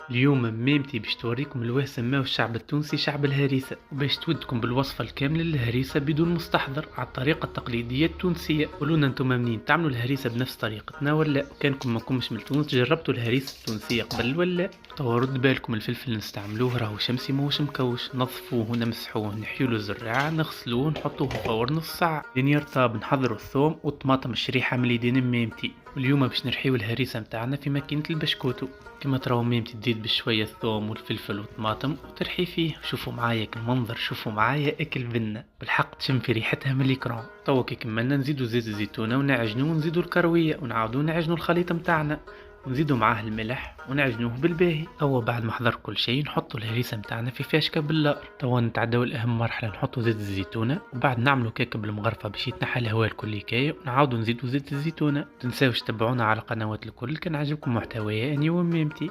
اليوم ميمتي باش توريكم الواه سماو الشعب التونسي شعب الهريسة، وباش تودكم بالوصفة الكاملة للهريسة بدون مستحضر على الطريقة التقليدية التونسية. قولونا انتم منين تعملوا الهريسة بنفس طريقتنا ولا كانكم ما كنتش من تونس جربتوا الهريسة التونسية قبل ولا؟ توا رد بالكم الفلفل اللي نستعملوه راهو شمسي ماهوش مكوش، نظفوه ونمسحوه نحيولو الزراعة نغسلوه نحطوه في فور نص ساعة لين يرطاب. نحضروا الثوم والطماطم الشريحة من اليدين ميمتي. واليوم باش نرحيو الهريسة متاعنا في ماكينة البشكوتو. كما تراو ميمتي تزيد بشوية الثوم والفلفل والطماطم وترحي فيه. شوفوا معايا المنظر، شوفوا معايا اكل بنة بالحق تشم في ريحتها من الاكران. توا كي كملنا نزيدو زيت الزيتونة ونعجنو ونزيدو الكروية ونعاودو نعجنو الخليط متاعنا ونزيدو معاه الملح ونعجنوه بالباهي. توا بعد ما حضر كل شيء نحطو الهريسة متاعنا في فاشكة بالنار. توا نتعداو الأهم مرحلة، نحطو زيت الزيتونة وبعد نعملو كيك بالمغرفة باش يتنحى الهواء الكل كاية ونعاودو نزيدو زيت الزيتونة. متنساوش تتبعونا على القنوات الكل. كان عجبكم محتوايا اني وميمتي.